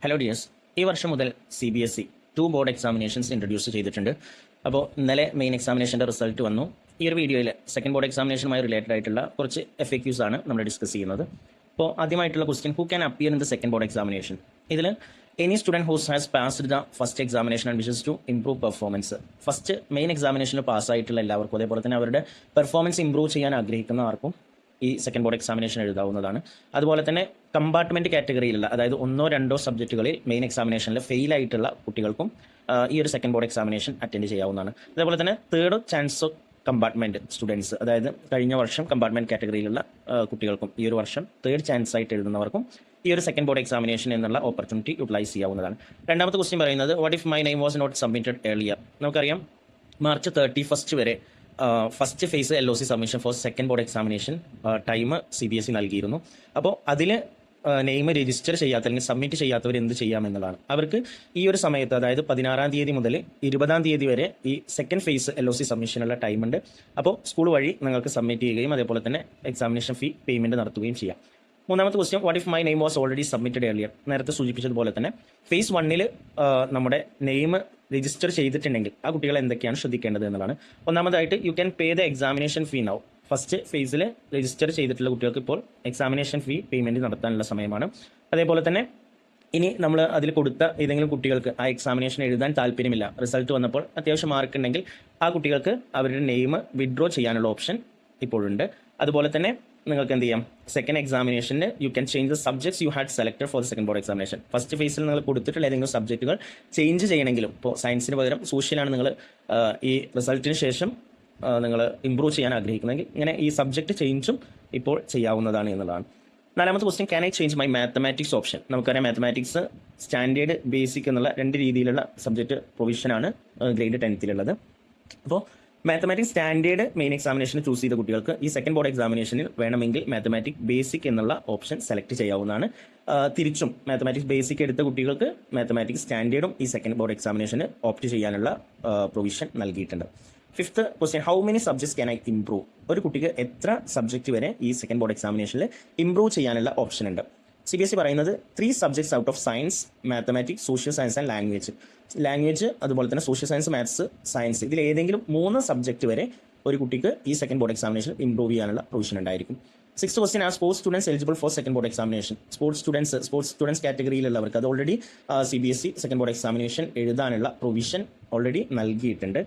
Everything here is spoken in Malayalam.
ഹലോ ഡിയേഴ്സ്, ഈ വർഷം മുതൽ CBSE 2 ബോർഡ് എക്സാമിനേഷൻസ് ഇൻട്രൊഡ്യൂസ് ചെയ്തിട്ടുണ്ട്. അപ്പോൾ ഇന്നലെ മെയിൻ എക്സാമിനേഷൻ്റെ റിസൾട്ട് വന്നു. ഈ ഒരു വീഡിയോയിൽ സെക്കൻഡ് ബോർഡ് എക്സാമിനേഷനുമായി റിലേറ്റഡ് ആയിട്ടുള്ള കുറച്ച് FAQs ആണ് നമ്മൾ ഡിസ്കസ് ചെയ്യുന്നത്. അപ്പോൾ ആദ്യമായിട്ടുള്ള question, who can appear in the second board examination? ഇതിൽ any student whose has passed the first examination and wishes to improve performance. First main എക്സാമിനേഷനിൽ പാസ്സായിട്ടുള്ള എല്ലാവർക്കും, അതേപോലെ തന്നെ അവരുടെ പെർഫോമൻസ് ഇംപ്രൂവ് ചെയ്യാൻ ആഗ്രഹിക്കുന്ന ആർക്കും ഈ സെക്കൻഡ് ബോർഡ് എക്സാമിനേഷൻ എഴുതാവുന്നതാണ്. അതുപോലെ തന്നെ കമ്പാർട്ട്മെൻറ്റ് കാറ്റഗറിയിലുള്ള, അതായത് 1-2 സബ്ജക്റ്റുകളിൽ മെയിൻ എക്സാമിനേഷനിൽ ഫെയിൽ ആയിട്ടുള്ള കുട്ടികൾക്കും ഈ ഒരു സെക്കൻഡ് ബോർഡ് എക്സാമിനേഷൻ അറ്റൻഡ് ചെയ്യാവുന്നതാണ്. അതേപോലെ തന്നെ തേർഡ് ചാൻസ് കമ്പാർട്ട്മെൻറ്റ് സ്റ്റുഡൻസ്, അതായത് കഴിഞ്ഞ വർഷം കമ്പാർട്ട്മെൻറ്റ് കാറ്റഗറിയിലുള്ള കുട്ടികൾക്കും ഈ ഒരു വർഷം തേർഡ് ചാൻസ് ആയിട്ട് എഴുതുന്നവർക്കും ഈ ഒരു സെക്കൻഡ് ബോർഡ് എക്സാമിനേഷൻ എന്നുള്ള ഓപ്പർച്യൂണിറ്റി യൂട്ടിലൈസ് ചെയ്യാവുന്നതാണ്. രണ്ടാമത്തെ ക്വസ്റ്റ്യൻ പറയുന്നത്, what if my name was not submitted earlier? നമുക്കറിയാം മാർച്ച് 31 വരെ first phase LOC submission for second board examination time CBSE നൽകിയിരുന്നു. അപ്പോൾ അതിൽ നെയിം രജിസ്റ്റർ ചെയ്യാത്ത അല്ലെങ്കിൽ സബ്മിറ്റ് ചെയ്യാത്തവർ എന്ത് ചെയ്യാമെന്നുള്ളതാണ്. അവർക്ക് ഈ ഒരു സമയത്ത്, അതായത് 16-ാം തീയതി മുതൽ 20-ാം തീയതി വരെ ഈ സെക്കൻഡ് ഫേസ് LOC സബ്മിഷനുള്ള ടൈമുണ്ട്. അപ്പോൾ സ്കൂൾ വഴി നിങ്ങൾക്ക് സബ്മിറ്റ് ചെയ്യുകയും അതേപോലെ തന്നെ എക്സാമിനേഷൻ ഫീ പേയ്മെൻറ്റ് നടത്തുകയും ചെയ്യാം. മൂന്നാമത്തെ question, what if my name was already submitted earlier? നേരത്തെ സൂചിപ്പിച്ചതുപോലെ തന്നെ ഫേസ് 1 നമ്മുടെ നെയിം രജിസ്റ്റർ ചെയ്തിട്ടുണ്ടെങ്കിൽ ആ കുട്ടികൾ എന്തൊക്കെയാണ് ശ്രദ്ധിക്കേണ്ടത് എന്നുള്ളതാണ്. ഒന്നാമതായിട്ട്, you can pay the examination fee now. First ഫേസിൽ രജിസ്റ്റർ ചെയ്തിട്ടുള്ള കുട്ടികൾക്ക് ഇപ്പോൾ എക്സാമിനേഷൻ ഫീ പേയ്മെൻറ്റ് നടത്താനുള്ള സമയമാണ്. അതേപോലെ തന്നെ ഇനി നമ്മൾ അതിൽ കൊടുത്ത ഏതെങ്കിലും കുട്ടികൾക്ക് ആ എക്സാമിനേഷൻ എഴുതാൻ താല്പര്യമില്ല, റിസൾട്ട് വന്നപ്പോൾ അത്യാവശ്യം മാർക്ക് ഉണ്ടെങ്കിൽ ആ കുട്ടികൾക്ക് അവരുടെ നെയിം വിഡ്രോ ചെയ്യാനുള്ള ഓപ്ഷൻ ഇപ്പോഴുണ്ട്. അതുപോലെ തന്നെ നിങ്ങൾക്ക് എന്ത് ചെയ്യാം, സെക്കൻഡ് എക്സാമിനേഷന് you can change the subjects you had selected for the second board examination. First ഫേസിൽ നിങ്ങൾ കൊടുത്തിട്ടുള്ള ഏതെങ്കിലും സബ്ജക്റ്റുകൾ ചേഞ്ച് ചെയ്യണമെങ്കിലും, ഇപ്പോൾ സയൻസിന് പകരം സോഷ്യലാണ് നിങ്ങൾ ഈ റിസൾട്ടിന് ശേഷം നിങ്ങൾ ഇംപ്രൂവ് ചെയ്യാൻ ആഗ്രഹിക്കുന്നെങ്കിൽ ഇങ്ങനെ ഈ സബ്ജക്റ്റ് ചേഞ്ചും ഇപ്പോൾ ചെയ്യാവുന്നതാണ് എന്നുള്ളതാണ്. നാലാമത്തെ question, can I change my mathematics option? നമുക്കറിയാം മാത്തമാറ്റിക്സ് സ്റ്റാൻഡേർഡ്, ബേസിക് എന്നുള്ള 2 രീതിയിലുള്ള സബ്ജക്റ്റ് പ്രൊവിഷനാണ് ഗ്രേഡ് 10th അപ്പോൾ മാത്തമാറ്റിക്സ് സ്റ്റാൻഡേർഡ് മെയിൻ എക്സാമിനേഷന് ചൂസ് ചെയ്ത കുട്ടികൾക്ക് ഈ സെക്കൻഡ് ബോർഡ് എക്സാമിനേഷനിൽ വേണമെങ്കിൽ മാത്തമാറ്റിക്സ് ബേസിക് എന്നുള്ള ഓപ്ഷൻ സെലക്ട് ചെയ്യാവുന്നതാണ്. തിരിച്ചും മാത്തമാറ്റിക്സ് ബേസിക് എടുത്ത കുട്ടികൾക്ക് മാത്തമാറ്റിക്സ് സ്റ്റാൻഡേർഡും ഈ സെക്കൻഡ് ബോർഡ് എക്സാമിനേഷന് ഓപ്റ്റ് ചെയ്യാനുള്ള പ്രൊവിഷൻ നൽകിയിട്ടുണ്ട്. Fifth question, how many subjects can I improve? ഒരു കുട്ടിക്ക് എത്ര സബ്ജക്റ്റ് വരെ ഈ സെക്കൻഡ് ബോർഡ് എക്സാമിനേഷനിൽ ഇംപ്രൂവ് ചെയ്യാനുള്ള ഓപ്ഷൻ ഉണ്ട്? CBSE പറയുന്നത് 3 subjects out of science, mathematics, social science and language അതുപോലെ തന്നെ സോഷ്യൽ സയൻസ്, മാത്സ്, സയൻസ്, ഇതിൽ ഏതെങ്കിലും 3 സബ്ജക്റ്റ് വരെ ഒരു കുട്ടിക്ക് ഈ സെക്കൻഡ് ബോർഡ് എക്സാമിനേഷൻ ഇംപ്രൂവ് ചെയ്യാനുള്ള പ്രൊവിഷൻ ഉണ്ടായിരിക്കും. 6th question, are sports students eligible for second board examination? Sports students കാറ്റഗറിയിലുള്ളവർക്ക് അത് already CBSE second board examination എഴുതാനുള്ള പ്രൊവിഷൻ ഓൾറെഡി നൽകിയിട്ടുണ്ട്.